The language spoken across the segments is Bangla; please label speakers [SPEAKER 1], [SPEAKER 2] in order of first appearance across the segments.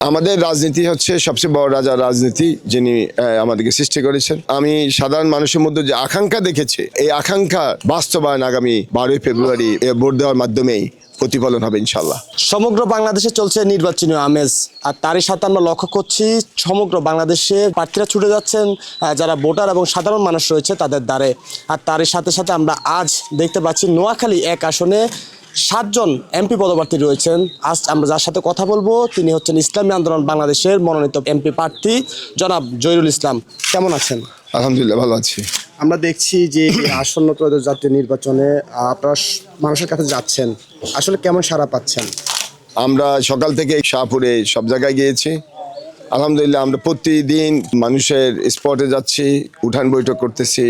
[SPEAKER 1] আমাদের রাজনীতি হচ্ছে সবচেয়ে বড় রাজা রাজনীতি, যিনি আমাদেরকে সৃষ্টি করেছেন। আমি সাধারণ মানুষের মধ্যে যে আকাঙ্ক্ষা দেখেছি, এই আকাঙ্ক্ষা বাস্তবায়ন আগামী 12ই ফেব্রুয়ারি ভোট দেওয়ার মাধ্যমেই প্রতিফলন হবে ইনশাল্লাহ।
[SPEAKER 2] সমগ্র বাংলাদেশে চলছে নির্বাচনী আমেজ, আর তারই সাথে আমরা লক্ষ্য করছি সমগ্র বাংলাদেশে প্রার্থীরা ছুটে যাচ্ছেন যারা ভোটার এবং সাধারণ মানুষ রয়েছে তাদের দ্বারে। আর তারই সাথে সাথে আমরা আজ দেখতে পাচ্ছি নোয়াখালী 1 আসনে 7 জন এমপি পদপ্রার্থী রয়েছেন। আজ আমরা যার সাথে কথা বলবো তিনি হচ্ছেন ইসলামী আন্দোলন বাংলাদেশের মনোনীত এমপি প্রার্থী জনাব জহিরুল ইসলাম। কেমন আছেন?
[SPEAKER 1] আলহামদুলিল্লাহ, ভালো আছি।
[SPEAKER 2] আমরা দেখছি যে আসন্ন ত্রয়োদশ জাতীয় নির্বাচনে আপনারা মানুষের কাছে যাচ্ছেন, আসলে কেমন সাড়া পাচ্ছেন?
[SPEAKER 1] আমরা সকাল থেকে শাহপুরে সব জায়গায় গিয়েছি। আলহামদুলিল্লাহ, আমরা প্রতিদিন মানুষের স্পটে যাচ্ছি, উঠান বৈঠক করতেছি,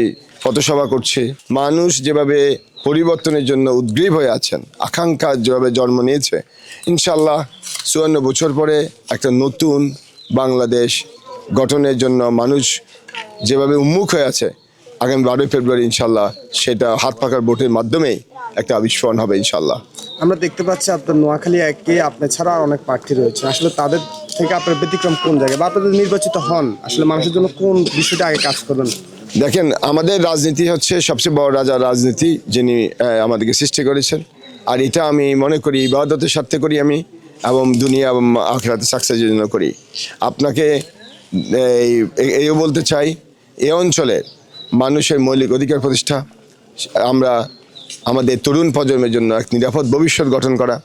[SPEAKER 1] পথসভা করছি। মানুষ যেভাবে পরিবর্তনের জন্য উদ্গ্রীব হয়ে আছেন, আকাঙ্ক্ষা যেভাবে জন্ম নিয়েছে, ইনশাল্লাহ 54 বছর পরে একটা নতুন বাংলাদেশ গঠনের জন্য মানুষ যেভাবে উন্মুখ হয়ে আছে, আগামী 12ই ফেব্রুয়ারি ইনশাল্লাহ সেটা হাত পাকার ভোটের মাধ্যমেই একটা আবিষ্করণ হবে ইনশাল্লাহ।
[SPEAKER 2] আমরা দেখতে পাচ্ছি আপনার নোয়াখালী 1-এ আপনি ছাড়া আর অনেক প্রার্থী রয়েছে, আসলে তাদের থেকে আপনার ব্যতিক্রম কোন জায়গায়, বা আপনাদের নির্বাচিত হন আসলে মানুষের জন্য কোন বিষয়টা আগে কাজ করবেন?
[SPEAKER 1] দেখেন, আমাদের রাজনীতি হচ্ছে সবচেয়ে বড় রাজা রাজনীতি, যিনি আমাদেরকে সৃষ্টি করেছেন। আর এটা আমি মনে করি ইবাদতের স্বার্থে করি আমি, এবং দুনিয়া এবং আখিরাতে সাকসেসের জন্য করি। আপনাকে এও বলতে চাই, এই অঞ্চলের মানুষের মৌলিক অধিকার প্রতিষ্ঠা, আমরা আমাদের তরুণ প্রজন্মের জন্য এক নিরাপদ ভবিষ্যৎ গঠন করা,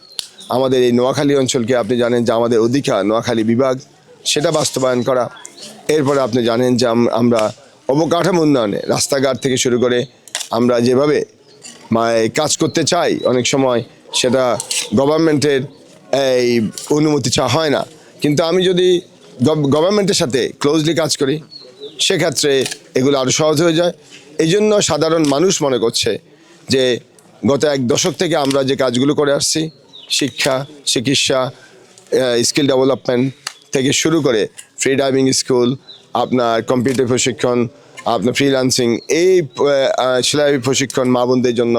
[SPEAKER 1] আমাদের এই নোয়াখালী অঞ্চলকে আপনি জানেন যে আমাদের অধিকার নোয়াখালী বিভাগ, সেটা বাস্তবায়ন করা। এরপরে আপনি জানেন যে আমরা অবকাঠামো উন্নয়নে রাস্তাঘাট থেকে শুরু করে আমরা যেভাবে কাজ করতে চাই, অনেক সময় সেটা গভর্নমেন্টের এই অনুমতি চাওয়া হয় না, কিন্তু আমি যদি গভর্নমেন্টের সাথে ক্লোজলি কাজ করি সেক্ষেত্রে এগুলো আরও সহজ হয়ে যায়। এই জন্য সাধারণ মানুষ মনে করছে যে গত 1 দশক থেকে আমরা যে কাজগুলো করে আসছি, শিক্ষা, চিকিৎসা, স্কিল ডেভেলপমেন্ট থেকে শুরু করে ফ্রি ড্রাইভিং স্কুল, আপনার কম্পিউটার প্রশিক্ষণ, আপনার ফ্রিল্যান্সিং, এই সেলাই প্রশিক্ষণ মা বোনদের জন্য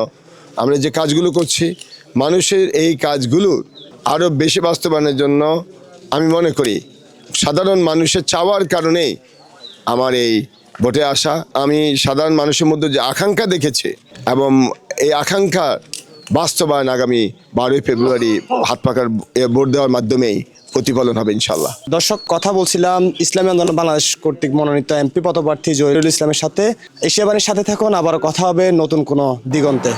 [SPEAKER 1] আমরা যে কাজগুলো করছি, মানুষের এই কাজগুলো আরও বেশি বাস্তবায়নের জন্য আমি মনে করি সাধারণ মানুষের চাওয়ার কারণেই আমার এই ভোটে আসা। আমি সাধারণ মানুষের মধ্যে যে আকাঙ্ক্ষা দেখেছি, এবং এই আকাঙ্ক্ষা বাস্তবায়ন আগামী 12ই ফেব্রুয়ারি হাত পাকার ভোট দেওয়ার মাধ্যমেই প্রতিফলন হবে ইনশাল্লাহ।
[SPEAKER 2] দর্শক, কথা বলছিলাম ইসলামী আন্দোলন বাংলাদেশ কর্তৃক মনোনীত এমপি পদপ্রার্থী জহিরুল ইসলামের সাথে। এশিয়া বাণীর সাথে থাকুন, আবারও কথা হবে নতুন কোনো দিগন্তে।